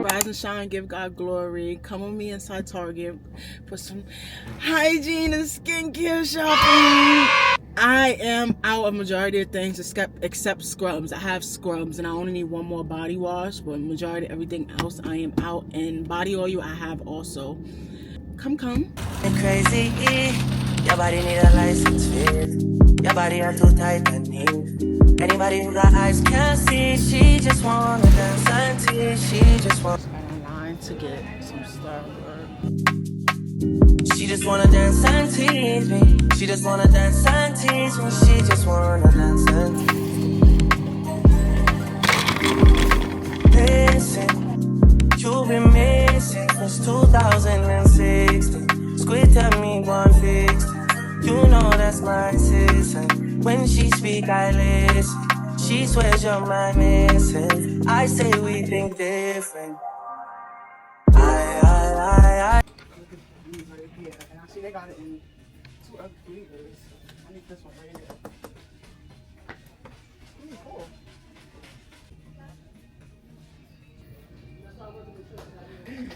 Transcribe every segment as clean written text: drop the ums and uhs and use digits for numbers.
Rise and shine, give God glory. Come with me inside Target for some hygiene and skincare shopping. I am out of majority of things except scrubs. I have scrubs and I only need one more body wash, but majority of everything else I am out. And body oil I have also. Come. I'm crazy. Your body need a license fit. Your body are too tight and neat. Anybody who got eyes can't see. She just wanna dance and tease. She just wants. Online to get some stuff. She just wanna dance and tease me. She just wanna dance and tease me. She just wanna dance and tease me. Listen, you've been missing since 2016. Squid tell me 150. You know that's my sister. When she speak, I listen. She swears you're my missing. I say we think different. I. Yeah, and I see they got it in 2 other flavors. I need this one right here. Cool.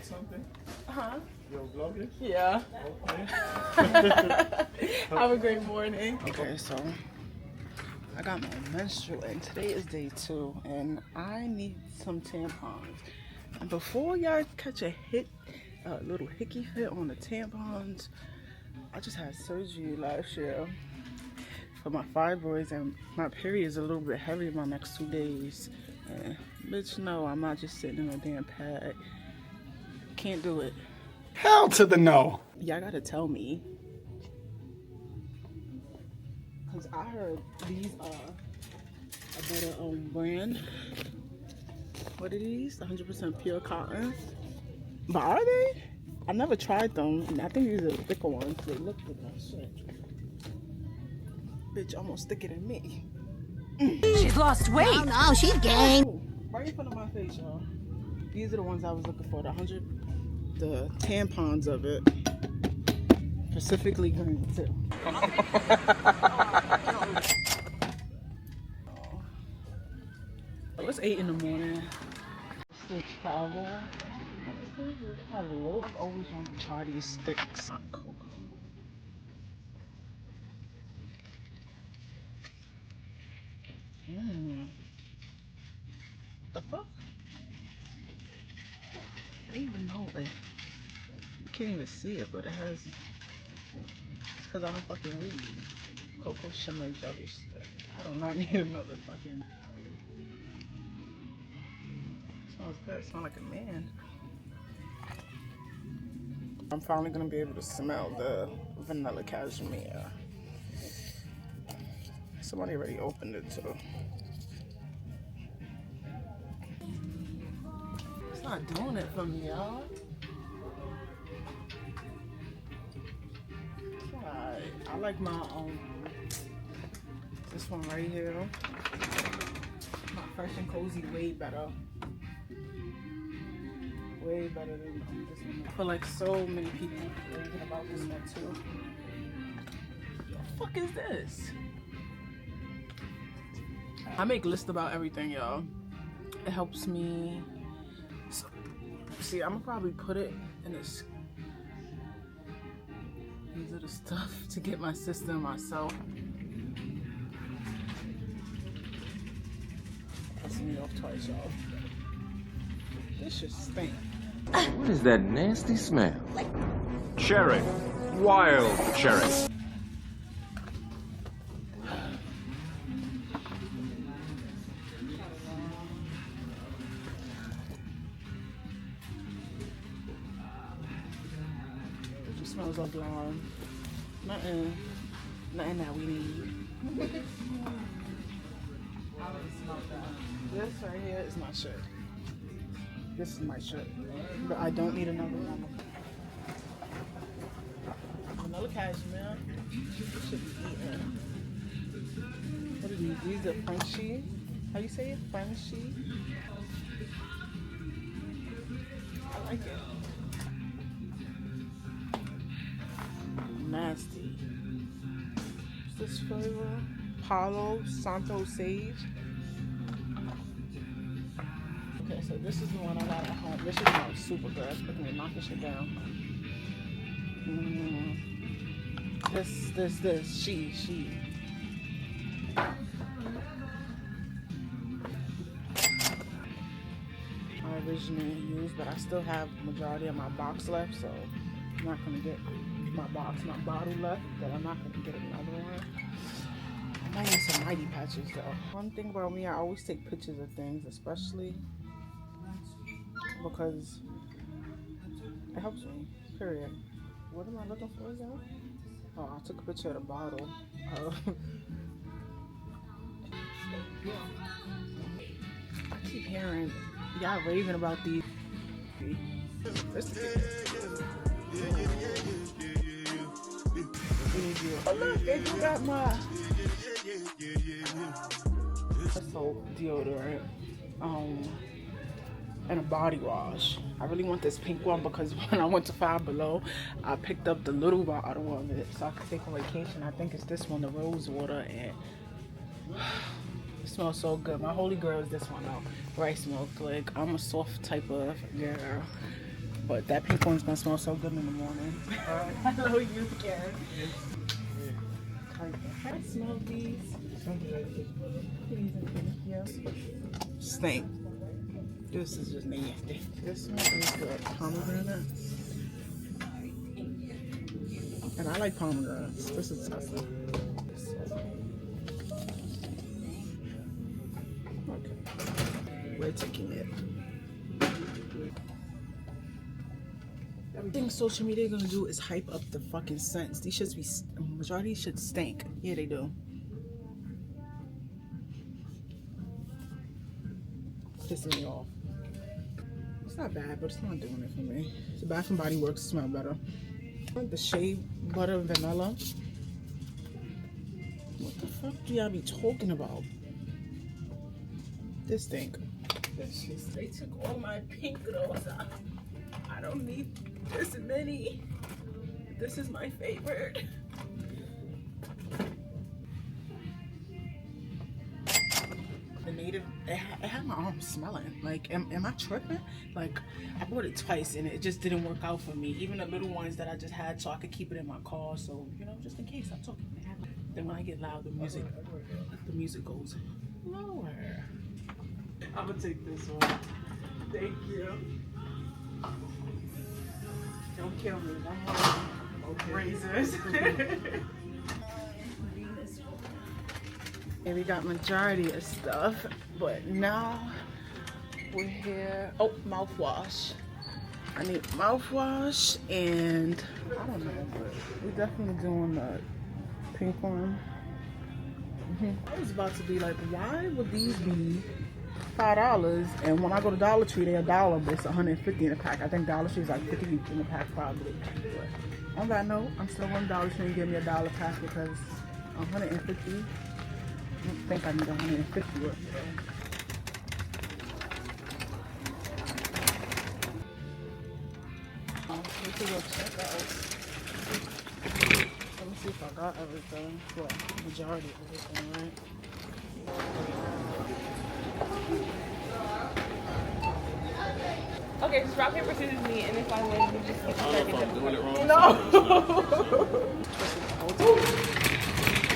Something? Uh-huh. You're vlogging? Yeah. Okay. Have a great morning. Okay, so I got my menstrual and today is day 2 and I need some tampons. And before y'all catch a little hickey fit on the tampons, I just had surgery last year for my fibroids and my period is a little bit heavy my next 2 days. And bitch, no, I'm not just sitting in a damn pad. Can't do it. Hell to the no. Y'all gotta tell me. Cause I heard these are a better brand. What are these? 100% pure cotton. But are they? I never tried them. I think these are the thicker ones. They look good as shit. Bitch, almost thicker than me. She's lost weight. Oh no, she's gained. Oh, right in front of my face, y'all. These are the ones I was looking for. The tampons of it. Specifically green too. It's 8 in the morning. Still travel. I've always wanted to try these sticks. The fuck? I didn't even know it. You can't even see it, but it has. It's because I don't fucking read. Cocoa shimmer jelly stick. I do not need another fucking. Smells good. Sound like a man. I'm finally gonna be able to smell the vanilla cashmere. Somebody already opened it too. It's not doing it for me, y'all. I like my this one right here. My Fresh and Cozy way better. Way better than this one. I feel like so many people raving about this one too. What the fuck is this? I make lists about everything, y'all. It helps me. So, see, I'm gonna probably put it in this. These are the stuff to get my sister and myself. Pissing me off twice, y'all. This should stink. What is that nasty smell? Cherry. Wild cherry. It smells like lime. Nothing that we need. This right here is my shirt. This is my shirt. But I don't need another one. Vanilla cashmere. This should be eaten. What are these? These are Frenchy. How you say it? Frenchy? I like it. Nasty. What's this flavor? Palo Santo Sage. so this is the one I got at home. This is not super good. It's looking at knocking shit down. She. I originally used, but I still have majority of my box left, so I'm not gonna get my bottle left, but I'm not gonna get another one. I might need some mighty patches though. One thing about me, I always take pictures of things, especially because it helps me, period. What am I looking for though? Oh, I took a picture of the bottle. I keep hearing y'all raving about these. Oh look, they do got my soap, deodorant, and a body wash. I really want this pink one because when I went to Five Below, I picked up the little bottle of it so I could take on vacation. I think it's this one, the rose water, and it smells so good. My holy girl is this one though. Rice milk. Like, I'm a soft type of girl, but that pink one's gonna smell so good in the morning. Hello, you again. I smell these. Stink. This is just nasty. This one is the pomegranate. And I like pomegranates. This is disgusting. Okay. We're taking it. Everything social media gonna do is hype up the fucking scents. These should be, majority should stink. Yeah, they do. Pissing me off. It's not bad, but it's not doing it for me. The Bath and Body Works smell better. The Shea Butter Vanilla. What the fuck do y'all be talking about? This stink. They took all my pink girls out. I don't need this many. This is my favorite. The native, it had my arm smelling. Like, am I tripping? Like, I bought it twice and it just didn't work out for me. Even the little ones that I just had, so I could keep it in my car. So, you know, just in case I'm talking. Then when I get loud, the music goes lower. I'm gonna take this one. Thank you. Don't kill me. Okay. Razors. And we got majority of stuff, but now we're here. Oh, mouthwash. I need mouthwash, and I don't know, but we're definitely doing the pink one. I was about to be like, why would these be $5? And when I go to Dollar Tree, they're $1, but it's $150 in a pack. I think Dollar Tree is like $50 in a pack, probably. But on that note, I'm still going to Dollar Tree and give me $1 pack because $150. I don't think I need 150 worth of it. We can go check out. Let me see if I got everything. Well, majority of everything, right? Okay, just rock, paper, scissors, me, and if I win, we just keep I'm doing it wrong. No!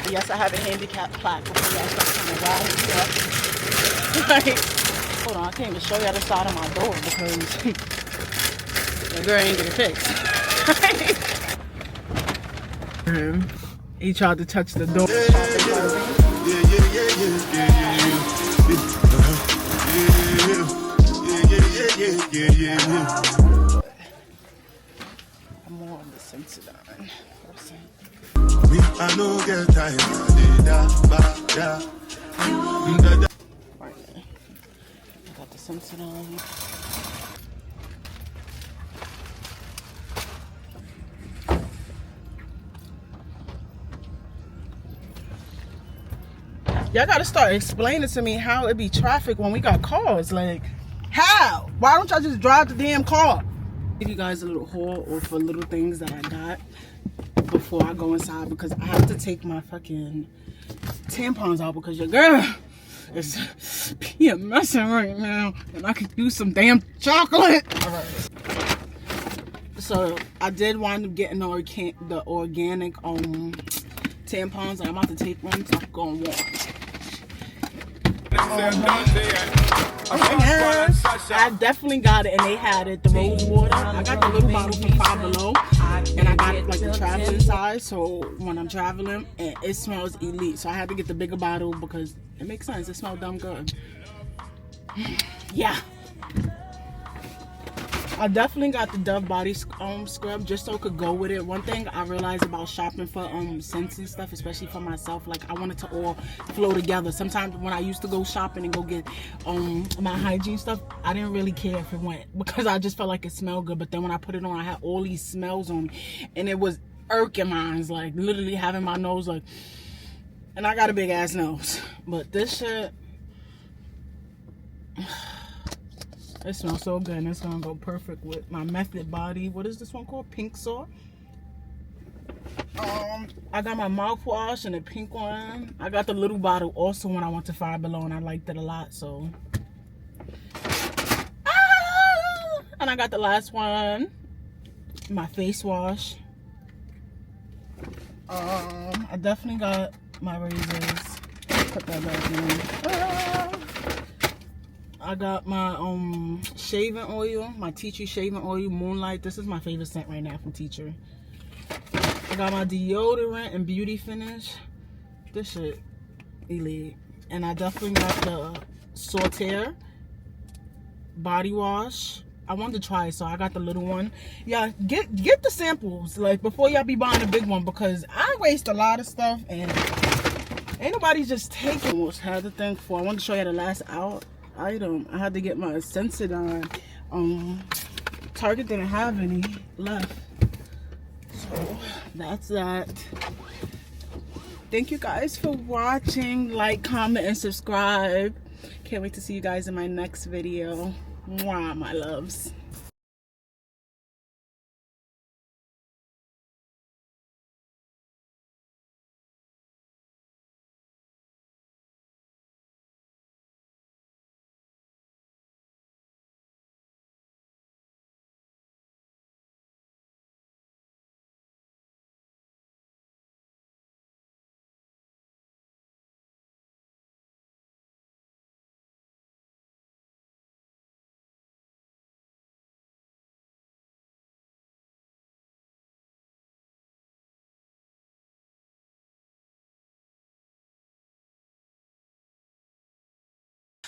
Yes, I have a handicap plaque before y'all start trying to ride and stuff. Hold on, I can't even show you the side of my door because the girl ain't get it fixed. He tried to touch the door. I'm more on the Sensodyne person. I know get tired. Finally, I got the Sensodyne. Y'all gotta start explaining to me how it be traffic when we got cars. Like, how? Why don't y'all just drive the damn car? Give you guys a little haul or for little things that I got before I go inside because I have to take my fucking tampons out because your girl It's PMSing right now, and I could use some damn chocolate. All right. So I did wind up getting the organic tampons, and I'm about to take one, so I'm going warm. I definitely got it, and they had it, the rose water. I got the little bottle from Five Below, and I got it like the traveling size, so when I'm traveling, and it smells elite. So I had to get the bigger bottle because it makes sense. It smells dumb good. Yeah. I definitely got the Dove body scrub just so it could go with it. One thing I realized about shopping for scents and stuff, especially for myself, like I want it to all flow together. Sometimes when I used to go shopping and go get my hygiene stuff, I didn't really care if it went because I just felt like it smelled good. But then when I put it on, I had all these smells on me, and it was irking mine, like literally having my nose like, and I got a big ass nose. But this shit, it smells so good, and it's gonna go perfect with my Method body. What is this one called? Pink Saw. I got my mouthwash and a pink one. I got the little bottle also when I went to Five Below, and I liked it a lot. So, and I got the last one, my face wash. I definitely got my razors. Put that back in. I got my shaving oil, my tea tree shaving oil, Moonlight. This is my favorite scent right now from Tea Tree. I got my deodorant and beauty finish. This shit elite. And I definitely got the Sauter body wash. I wanted to try it, so I got the little one. Yeah, get the samples like before y'all be buying the big one, because I waste a lot of stuff and ain't nobody just taking what's had to think for. I wanted to show you the last item. I had to get my Sensodyne. Target didn't have any left, so that's that. Thank you guys for watching. Like, comment, and subscribe. Can't wait to see you guys in my next video. Mwah, my loves.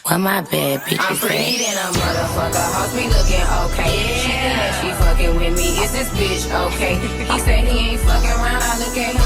Well, my bad bitch. I'm pretty than a motherfucker. Hoes be looking okay. She think that she fucking with me. Is this bitch okay? He said he ain't fucking around. I look at him.